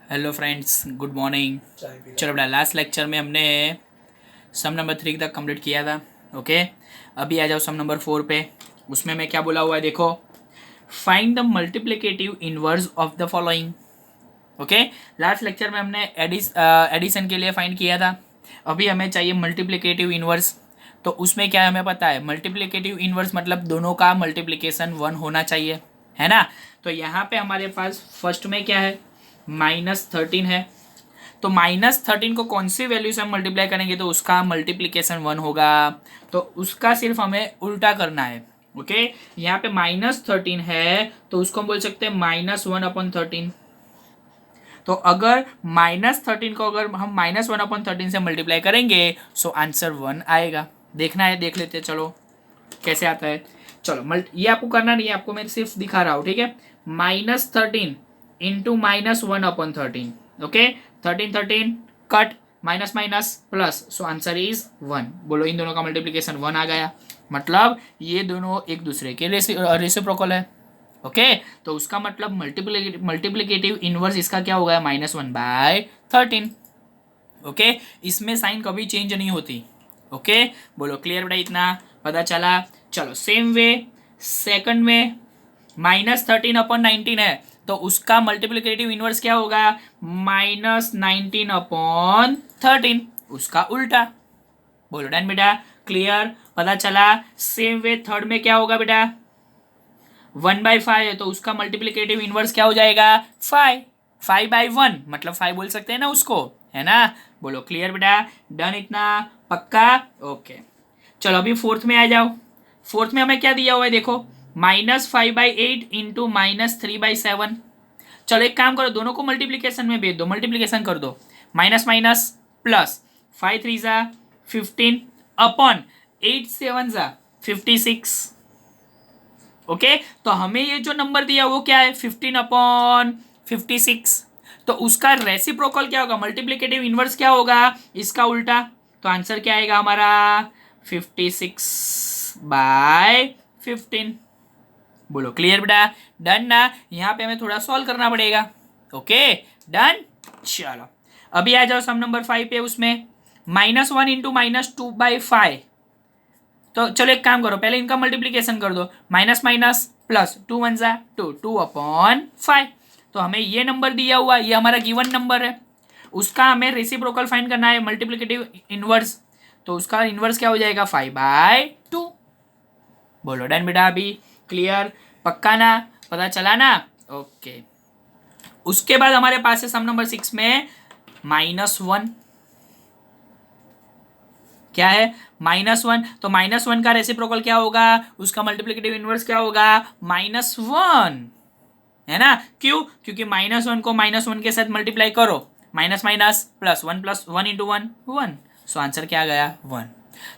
Hello friends, good morning. चलो बेटा, last lecture में हमने सम नंबर 3 तक कंप्लीट किया था। ओके, अभी आ जाओ सम नंबर 4 पे। उसमें मैं क्या बोला हुआ है देखो, find the multiplicative inverse of the following. Okay, last lecture में हमने एडिशन के लिए फाइंड किया था। अभी हमें चाहिए मल्टीप्लिकेटिव इनवर्स। तो उसमें क्या है हमें पता है, मल्टीप्लिकेटिव इनवर्स मतलब दोनों का मल्टीप्लिकेशन 1 होना चाहिए, है ना। तो यहाँ पे हमारे पास फर्स्ट में क्या है, -13 है। तो -13 को कौन सी वैल्यू से हम मल्टीप्लाई करेंगे तो उसका मल्टीप्लिकेशन 1 होगा। तो उसका सिर्फ हमें उल्टा करना है। ओके, यहाँ पे -13 है तो उसको हम बोल सकते हैं -1/13। तो अगर -13 को अगर हम -1/13 से मल्टीप्लाई करेंगे सो आंसर 1 आएगा। देखना है, देख लेते हैं चलो कैसे आता है। चलो ये आपको करना नहीं है, आपको मैं सिर्फ दिखा रहा हूँ, ठीक है। -13 into -1/13। Okay, 13 cut, minus minus plus, so answer is 1। बोलो, इन दोनों का मल्टीप्लिकेशन 1 आ गया, मतलब ये दोनों एक दूसरे के रेसिप्रोकल है। ओके, तो उसका मतलब मल्टीप्लिकेटिव इनवर्स इसका क्या होगा, -1/13। ओके, इसमें साइन कभी चेंज नहीं होती। ओके, बोलो क्लियर बेटा, इतना पता चला। चलो सेम वे सेकंड में -13/19 है तो उसका मल्टीप्लिकेटिव इनवर्स क्या होगा, -19/13, उसका उल्टा। बोलो डन बेटा, क्लियर पता चला। सेम वे थर्ड में क्या होगा बेटा, 1/5 है तो उसका मल्टीप्लिकेटिव इनवर्स क्या हो जाएगा, 5। 5/1 मतलब 5 बोल सकते हैं ना उसको, है ना। बोलो क्लियर बेटा, डन, इतना पक्का। ओके, चलो अभी फोर्थ में आ जाओ। फोर्थ में हमें क्या दिया हुआ है देखो, -5/8 इंटू -3/7। चलो एक काम करो, दोनों को मल्टीप्लीकेशन में भेज दो, मल्टीप्लीकेशन कर दो। Minus minus plus, 5×3 = 15 upon 8×7 = 56। Okay, तो हमें ये जो नंबर दिया वो क्या है, 15/56। तो उसका रेसिप्रोकल क्या होगा, मल्टीप्लिकेटिव इनवर्स क्या होगा, इसका उल्टा। तो आंसर क्या आएगा हमारा, 56/15। बोलो क्लियर बेटा, डन ना। यहाँ पे हमें थोड़ा सॉल्व करना पड़ेगा। Okay, done. चलो अभी आ जाओ सम नंबर 5 पे। उसमें -1 इंटू -2/5। तो चलो एक काम करो, पहले इनका मल्टीप्लीकेशन कर दो, माइनस माइनस प्लस, 2 × 1 = 2, 2/5। तो हमें ये नंबर दिया हुआ, ये हमारा गिवन नंबर है, उसका हमें रेसिप्रोकल फाइंड करना है, मल्टीप्लिकेटिव इनवर्स। तो उसका इनवर्स क्या हो जाएगा, 5/2। बोलो डन बेटा, अभी क्लियर पक्का ना, पता चला ना। ओके, उसके बाद हमारे पास है सम नंबर 6 में -1। क्या है, -1। तो -1 का रेसिप्रोकल क्या होगा, उसका मल्टीप्लिकेटिव इनवर्स क्या होगा, -1, है ना। क्यों, क्योंकि -1 को -1 के साथ मल्टीप्लाई करो, minus minus plus, 1 + 1 × 1 1। So answer क्या आ गया, 1।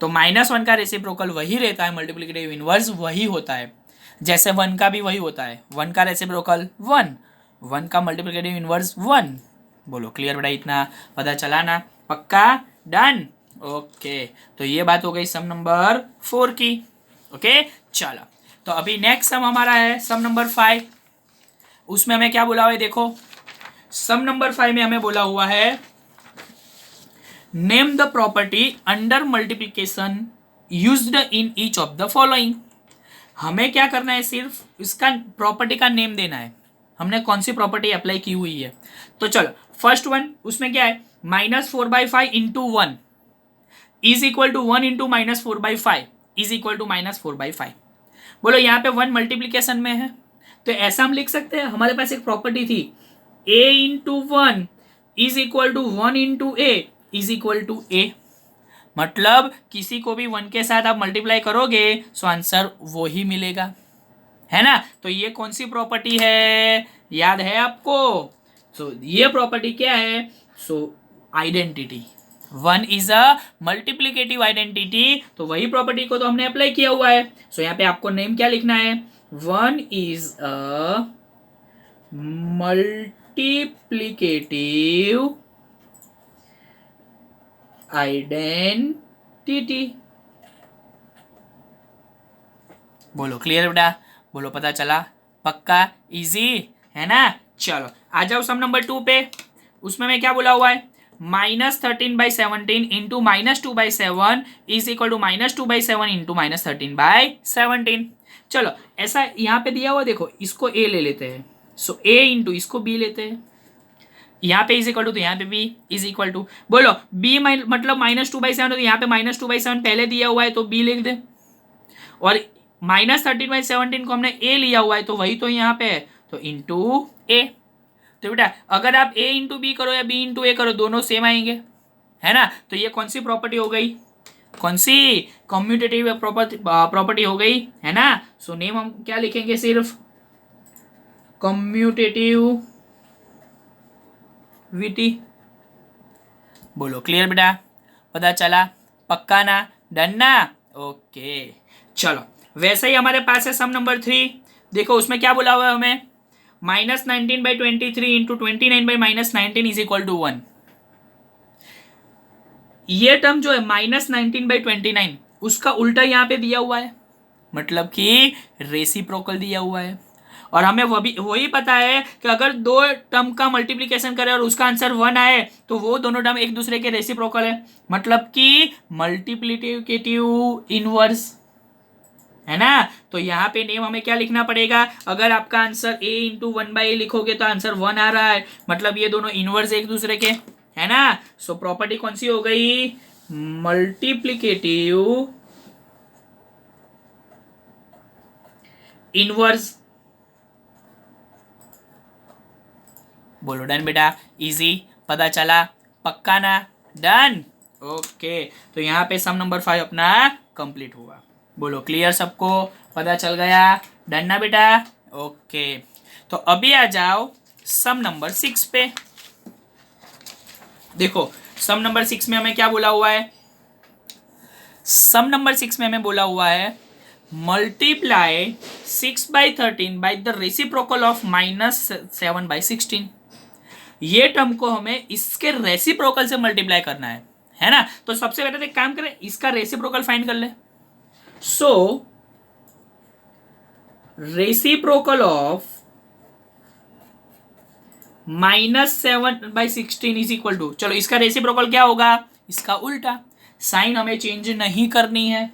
तो -1 का रेसिप्रोकल वही रहता है, मल्टीप्लिकेटिव इनवर्स वही होता है, जैसे 1 का भी वही होता है। 1 का रेसिप्रोकल 1, 1 का मल्टीप्लिकेटिव इनवर्स 1। बोलो क्लियर बेटा, इतना पता चला ना, पक्का, डन। ओके, तो ये बात हो गई सम नंबर 4 की। ओके, चलो तो अभी नेक्स्ट सम हमारा है सम नंबर 5। उसमें हमें क्या बोला हुआ है देखो, सम नंबर 5 में हमें बोला हुआ है, name the property under multiplication used in each of the following. हमें क्या करना है, सिर्फ इसका प्रॉपर्टी का नेम देना है, हमने कौन सी प्रॉपर्टी अप्लाई की हुई है। तो चलो फर्स्ट वन, उसमें क्या है, -4/5 × 1 is equal to 1 × -4/5 is equal to -4/5। बोलो यहाँ पे 1 मल्टीप्लीकेशन में है तो ऐसा हम लिख सकते हैं, हमारे पास एक प्रॉपर्टी थी, a × 1 is equal to 1 × a is equal to a। मतलब किसी को भी 1 के साथ आप मल्टीप्लाई करोगे सो आंसर वो ही मिलेगा, है ना। तो ये कौन सी प्रॉपर्टी है, याद है आपको। सो ये प्रॉपर्टी क्या है, सो identity, 1 is a multiplicative identity. तो वही प्रॉपर्टी को तो हमने अप्लाई किया हुआ है। सो यहाँ पे आपको नेम क्या लिखना है, 1 इज अ मल्टीप्लीकेटिव आइडेंटिटी। बोलो क्लियर बेटा, बोलो पता चला, पक्का, इजी, है ना। चलो आ जाओ सम नंबर 2 पे। उसमें मैं क्या बोला हुआ है, -13/17 into -2/7 is equal to -2/7 into -13/17। चलो ऐसा यहाँ पे दिया हुआ, देखो इसको ए ले लेते हैं, सो ए इंटू इसको बी लेते हैं, यहाँ पे इज इक्वल टू, तो यहाँ पे बी इज इक्वल टू, बोलो बी मतलब -2/7, तो यहाँ पे -2/7 पहले दिया हुआ है तो बी लिख दे, और -13/17 को हमने ए लिया हुआ है तो वही तो यहाँ पे है, तो इंटू ए। तो बेटा अगर आप ए इंटू बी करो या बी इंटू ए करो, दोनों सेम आएंगे, है ना। तो ये कौन सी प्रॉपर्टी हो गई, कौन सी कम्यूटेटिव प्रॉपर्टी हो गई, है ना। सो नेम हम क्या लिखेंगे, सिर्फ कम्यूटेटिविटी। बोलो क्लियर बेटा, पता चला, पक्का ना, डन ना, ओके। चलो वैसे ही हमारे पास है सम नंबर 3, देखो उसमें क्या बोला हुआ है हमें, -19/23 इंटू 29/-19 इज इक्वल टू 1। ये टर्म जो है -19/29 उसका उल्टा यहाँ पे दिया हुआ है, मतलब कि रेसिप्रोकल दिया हुआ है, और हमें वही पता है कि अगर दो टर्म का मल्टीप्लिकेशन करें और उसका आंसर 1 आए तो वो दोनों टर्म एक दूसरे के रेसिप्रोकल है, मतलब कि मल्टीप्लिकेटिव इनवर्स, है ना। तो यहाँ पे नेम हमें क्या लिखना पड़ेगा, अगर आपका आंसर a इंटू 1/a लिखोगे तो आंसर 1 आ रहा है, मतलब ये दोनों इनवर्स एक दूसरे के, है ना। सो प्रॉपर्टी कौन सी हो गई, मल्टीप्लिकेटिव इनवर्स। बोलो डन बेटा, इजी, पता चला, पक्का ना, डन, ओके। तो यहाँ पे सम नंबर 5 अपना कंप्लीट हुआ। बोलो क्लियर सबको, पता चल गया, डन ना बेटा, ओके। तो अभी आ जाओ सम नंबर 6 पे। देखो सम नंबर 6 में हमें क्या बोला हुआ है, सम नंबर 6 में हमें बोला हुआ है multiply 6/13 by the reciprocal of -7/16। ये टर्म को हमें इसके रेसिप्रोकल से मल्टीप्लाई करना है ना। तो सबसे पहले तो एक काम करें, इसका रेसिप्रोकल फाइंड कर ले। So reciprocal of -7/16 is equal to, चलो इसका रेसिप्रोकल क्या होगा, इसका उल्टा। साइन हमें चेंज नहीं करनी है,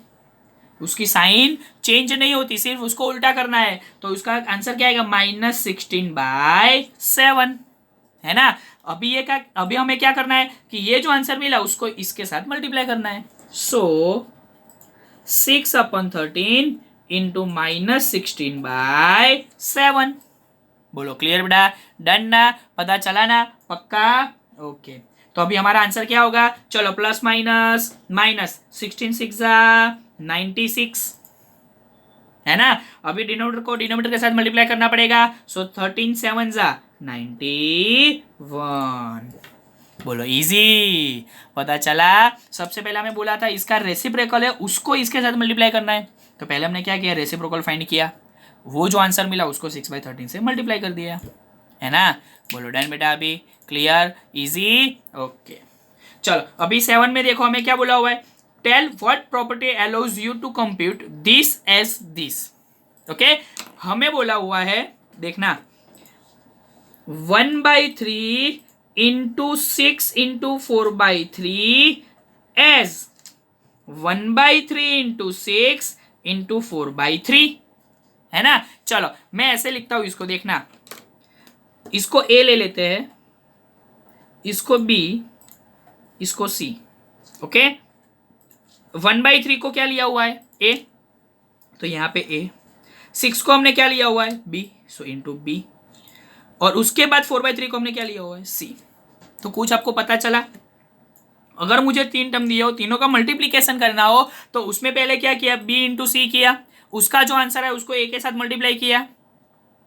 उसकी साइन चेंज नहीं होती, सिर्फ उसको उल्टा करना है, तो उसका आंसर क्या आएगा, -16/7, है ना। अभी हमें क्या करना है कि ये जो आंसर मिला उसको इसके साथ मल्टीप्लाई करना है। सो 6/13 इंटू -16/7। बोलो क्लियर बेटा, डन ना, पता चला ना, पक्का, ओके। तो अभी हमारा आंसर क्या होगा, चलो प्लस माइनस माइनस, 16 6 96, है ना। अभी डिनोमिनेटर को डिनोमिनेटर के साथ मल्टीप्लाई करना पड़ेगा, सो 13 7 91। बोलो इजी, पता चला। सबसे पहले हमें बोला था इसका रेसिप्रोकल है, उसको इसके साथ मल्टीप्लाई करना है, तो पहले हमने क्या किया, रेसिप्रोकल फाइंड किया, वो जो आंसर मिला उसको 6/13 से मल्टीप्लाई कर दिया, है ना। बोलो डन बेटा, अभी क्लियर, इजी, ओके। चलो अभी 7 में देखो हमें क्या बोला हुआ है, tell what property allows you to compute this as this, okay. हमें बोला हुआ है, देखना 1/3 into 6 into 4/3 as 1/3 into 6 into 4/3, है ना। चलो मैं ऐसे लिखता हूं इसको, देखना इसको ए ले लेते हैं, इसको बी, इसको सी, ओके। 1/3 को क्या लिया हुआ है, ए, तो यहां पे ए। 6 को हमने क्या लिया हुआ है, बी, सो इंटू बी, और उसके बाद 4/3 को हमने क्या लिया हुआ है, सी। तो कुछ आपको पता चला, अगर मुझे 3 टर्म दिए हो, तीनों का मल्टीप्लीकेशन करना हो, तो उसमें पहले क्या किया, बी इंटू सी किया, उसका जो आंसर है उसको ए के साथ मल्टीप्लाई किया,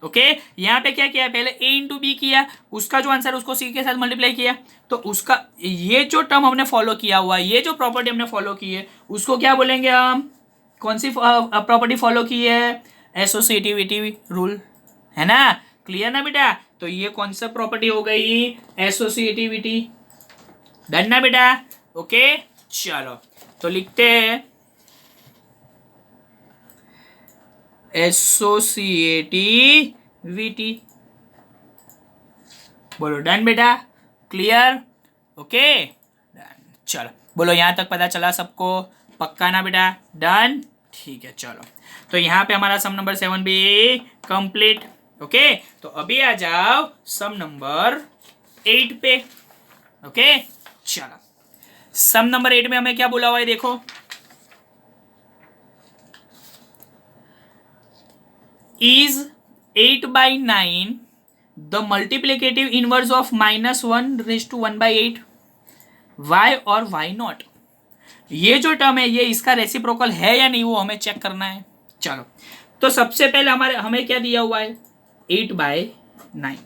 ओके। यहाँ पे क्या किया, पहले ए इंटू बी किया, उसका जो आंसर है उसको सी के साथ मल्टीप्लाई किया, तो उसका ये जो टर्म हमने फॉलो किया हुआ है, ये जो प्रॉपर्टी हमने फॉलो की है उसको क्या बोलेंगे हम, कौन सी प्रॉपर्टी फॉलो की है, एसोसिएटिविटी रूल, है ना। क्लियर ना बेटा, तो ये कौन सा प्रॉपर्टी हो गई, एसोसिएटिविटी, डन ना बेटा, ओके। चलो तो लिखते हैं एसोसिएटिविटी, बोलो डन बेटा, क्लियर? ओके चलो बोलो, यहाँ तक पता चला सबको? पक्का ना बेटा? डन, ठीक है चलो। तो यहाँ पे हमारा सम नंबर 7 भी कंप्लीट। ओके तो अभी आ जाओ सम नंबर 8 पे। ओके चलो, सम नंबर 8 में हमें क्या बोला हुआ है देखो, is 8/9 the multiplicative inverse of -1/1/8? Y और वाई नॉट, ये जो टर्म है ये इसका रेसिप्रोकल है या नहीं वो हमें चेक करना है। चलो तो सबसे पहले हमें क्या दिया हुआ है, 8/9,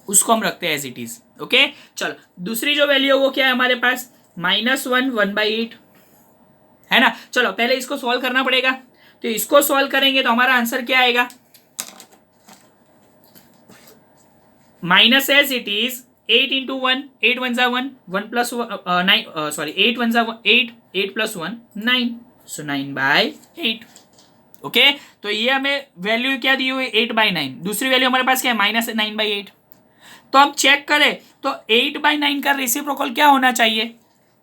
उसको हम रखते हैं एज इट इज। ओके चलो, दूसरी जो वैल्यू है वो क्या है हमारे पास, -1/1/8 है ना। चलो पहले इसको सॉल्व करना पड़ेगा, तो इसको सॉल्व करेंगे तो हमारा आंसर क्या आएगा, minus as it is 8 into 1, 8 1 जा 1, 1 plus 9, sorry 8 1 जा 8, 8 plus 1 9, so 9/8। ओके तो ये हमें वैल्यू क्या दी हुई, 8/9। दूसरी वैल्यू हमारे पास क्या है, -9/8। तो हम चेक करें तो 8/9 का रेसिप्रोकल क्या होना चाहिए,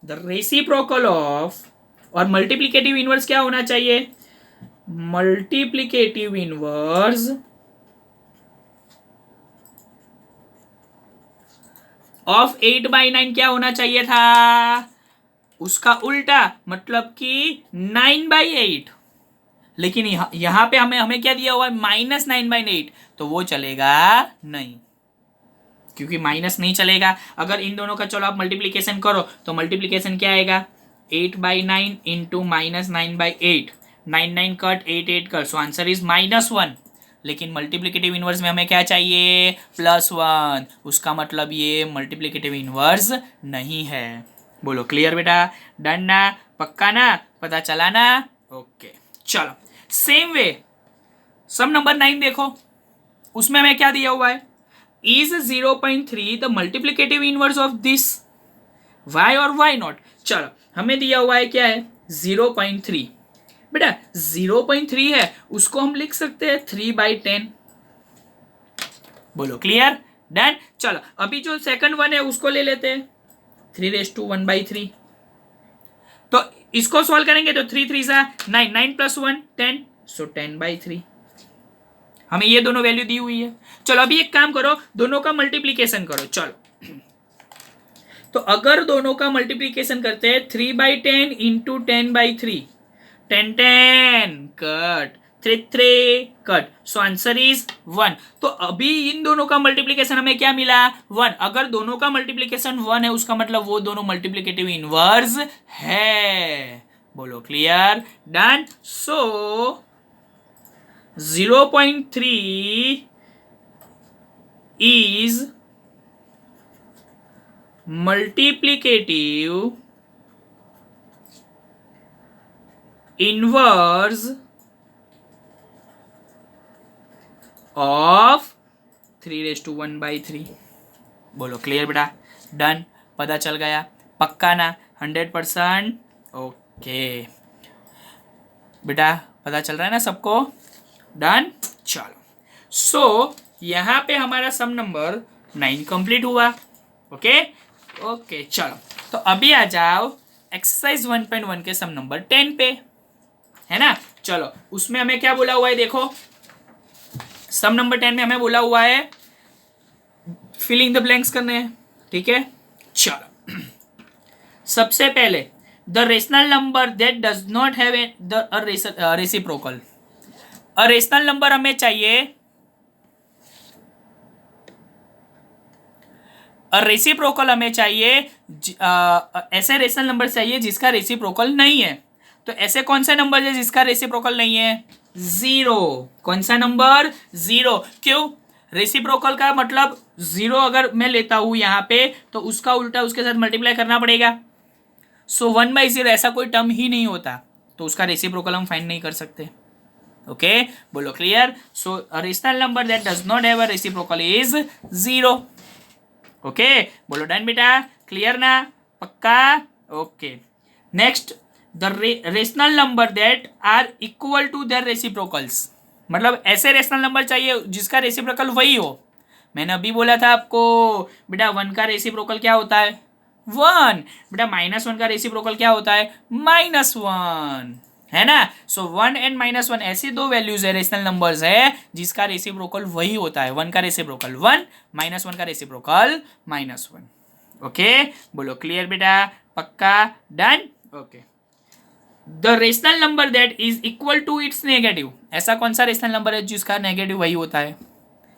द रेसिप्रोकल ऑफ, और मल्टीप्लीकेटिव इनवर्स क्या होना चाहिए, मल्टीप्लीकेटिव इनवर्स ऑफ 8/9 क्या होना चाहिए था, उसका उल्टा, मतलब कि 9/8। लेकिन यहां पे हमें क्या दिया हुआ है, -9/8, तो वो चलेगा नहीं, क्योंकि माइनस नहीं चलेगा। अगर इन दोनों का चलो आप मल्टीप्लीकेशन करो तो मल्टीप्लीकेशन क्या आएगा, 8/9 into -9/8, 9 9 cut, 8 8 cut, so answer is -1। लेकिन मल्टीप्लिकेटिव इनवर्स में हमें क्या चाहिए, +1, उसका मतलब ये मल्टीप्लिकेटिव इनवर्स नहीं है। बोलो क्लियर बेटा? डन ना? पक्का ना? पता चला ना? ओके चलो, सेम वे सम नंबर 9 देखो, उसमें हमें क्या दिया हुआ है, is 0.3 the multiplicative inverse of this, why और वाई नॉट। चलो हमें दिया हुआ है क्या है, 0.3। बेटा 0.3 है, उसको हम लिख सकते हैं 3/10। बोलो क्लियर? डन। चलो अभी जो सेकंड वन है उसको ले लेते हैं, 3/1/3। तो इसको सॉल्व करेंगे तो 3 3 सा 9, 9 + 1 10, सो 10/3। हमें ये दोनों वैल्यू दी हुई है। चलो अभी एक काम करो, दोनों का मल्टीप्लीकेशन करो। चलो तो अगर दोनों का मल्टीप्लीकेशन करते हैं, 3/10 into 10/3, 10 10 cut, 3 3 cut, so answer is 1। तो अभी इन दोनों का मल्टीप्लीकेशन हमें क्या मिला, 1। अगर दोनों का मल्टीप्लीकेशन 1 है उसका मतलब वो दोनों मल्टीप्लीकेटिव इनवर्स है। बोलो clear? Done. So 0.3 is multiplicative inverse of 3/1/3। बोलो क्लियर बेटा? डन। पता चल गया? पक्का ना? 100%? ओके बेटा, पता चल रहा है ना सबको? डन। चलो सो यहां पे हमारा सम नंबर 9 कंप्लीट हुआ। ओके ओके चलो, तो अभी आ जाओ एक्सरसाइज 1.1 के सम नंबर 10 पे, है ना। चलो उसमें हमें क्या बोला हुआ है देखो, सम नंबर 10 में हमें बोला हुआ है फिलिंग द ब्लैंक्स करने हैं। ठीक है चलो, सबसे पहले the rational number that does not have the reciprocal. Rational number हमें चाहिए, रेसिप्रोकल हमें चाहिए, ऐसे रेशनल नंबर चाहिए जिसका रेसिप्रोकल नहीं है। तो ऐसे कौन सा नंबर है जिसका रेसिप्रोकल नहीं है, 0। कौन सा नंबर, 0। क्यों? रेसिप्रोकल का मतलब 0 अगर मैं लेता हूं यहां पे तो उसका उल्टा उसके साथ मल्टीप्लाई करना पड़ेगा। सो 1/0 ऐसा कोई टर्म ही नहीं होता, तो उसका रेसिप्रोकल हम फाइंड नहीं कर सकते। ओके बोलो clear? So rational number that does not have a reciprocal is 0। Okay बोलो डन बेटा? क्लियर ना? पक्का? Okay next, the rational number that are equal to their reciprocals. मतलब ऐसे रेशनल नंबर चाहिए जिसका रेसिप्रोकल वही हो। मैंने अभी बोला था आपको बेटा 1 का रेसिप्रोकल क्या होता है 1, बेटा -1 का रेसिप्रोकल क्या होता है -1, है ना। सो 1 एंड -1 ऐसी दो वैल्यूज है, रेशनल नंबर्स है जिसका रेसिप्रोकल वही होता है। 1 का रेसिप्रोकल 1, -1 का रेसिप्रोकल -1। ओके, बोलो क्लियर बेटा, पक्का, done. Okay, the rational number that is equal to its negative, ऐसा कौन सा रेशनल नंबर है जिसका नेगेटिव वही होता है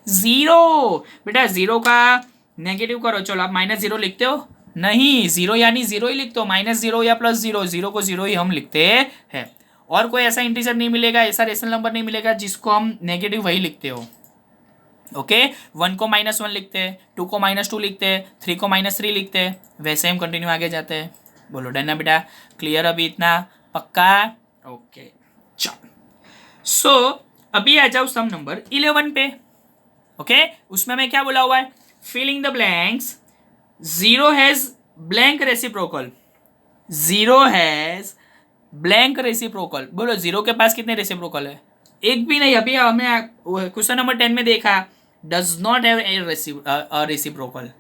0। बेटा 0 का नेगेटिव करो, चलो आप -0 लिखते हो नहीं, 0 यानी 0 ही लिखते हो, -0 या +0, 0 को 0 ही हम लिखते हैं। और कोई ऐसा इंटीजर नहीं मिलेगा, ऐसा रेशनल नंबर नहीं मिलेगा जिसको हम नेगेटिव वही लिखते हो। ओके, 1 को -1 लिखते हैं, 2 को -2 लिखते हैं, 3 को -3 लिखते हैं, वैसे हम कंटिन्यू आगे जाते हैं। बोलो डन ना बेटा, क्लियर अभी इतना, पक्का। ओके चलो, सो अभी आ जाओ सम नंबर 11 पे। ओके, उसमें मैं क्या बोला हुआ है, filling the blanks, 0 has blank reciprocal, 0 has blank reciprocal. बोलो 0 के पास कितने रेसिप्रोकल है, एक भी नहीं। अभी हमने क्वेश्चन नंबर 10 में देखा, does not have a reciprocal,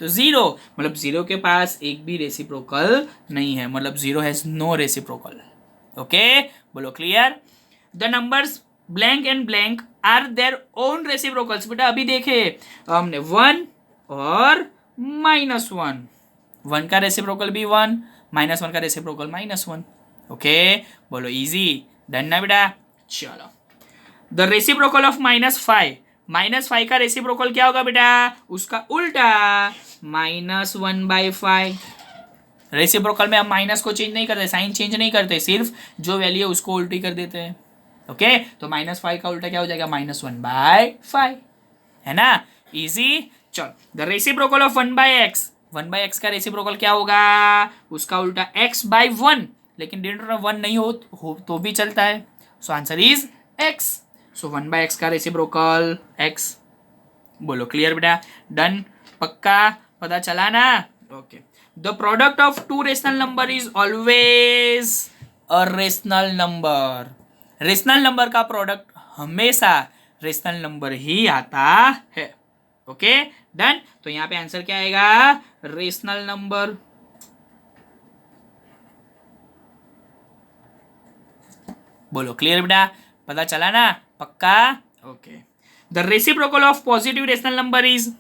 तो 0 मतलब 0 के पास एक भी रेसिप्रोकल नहीं है, मतलब 0 हैज नो रेसिप्रोकल। ओके, बोलो clear. The numbers blank and blank are their own reciprocals. बेटा अभी देखे हमने 1 और -1, 1 का रेसिप्रोकल भी 1, -1 का रेसिप्रोकल -1। ओके, बोलो इजी, डन ना बेटा। चलो, द रेसिप्रोकल ऑफ -5, -5 का रेसिप्रोकल क्या होगा बेटा, उसका उल्टा -1/5। रेसिप्रोकल में हम माइनस को चेंज नहीं करते, साइन चेंज नहीं करते, सिर्फ जो वैल्यू है उसको उल्टी कर देते हैं। ओके, तो -5 का उल्टा क्या हो जाएगा, -1/5, है ना, इजी। चलो, the reciprocal of 1/x, 1/x का रेसिप्रोकल क्या होगा, उसका उल्टा x/1, लेकिन डिनोमिनेटर 1 नहीं हो तो भी चलता है, so answer is x। So 1/x का रेसिप्रोकल x। बोलो क्लियर बेटा, डन, पक्का, पता चला ना। Okay, the product of two rational number is always a rational number. Rational number का प्रोडक्ट हमेशा रेशनल नंबर ही आता है। ओके डन, तो यहां पे आंसर क्या आएगा, रेशनल नंबर। बोलो क्लियर बेटा, पता चला ना, पक्का। Okay, the reciprocal of positive rational number is,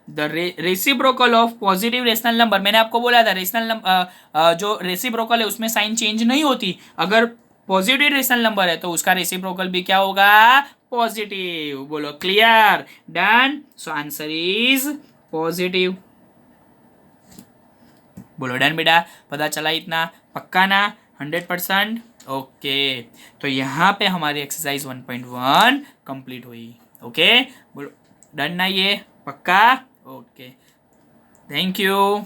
the reciprocal of positive rational number, मैंने आपको बोला था रेशनल नंबर जो रेसिप्रोकल है उसमें साइन चेंज नहीं होती, अगर पॉजिटिव रेशनल नंबर है तो उसका रेसिप्रोकल भी क्या होगा, पॉजिटिव। बोलो clear, done, so answer is positive. बोलो डन बेटा, पता चला इतना, पक्का ना, 100%। ओके, तो यहाँ पे हमारी एक्सरसाइज 1.1 कंप्लीट हुई। ओके, बोलो डन ना, ये पक्का। Okay, thank you.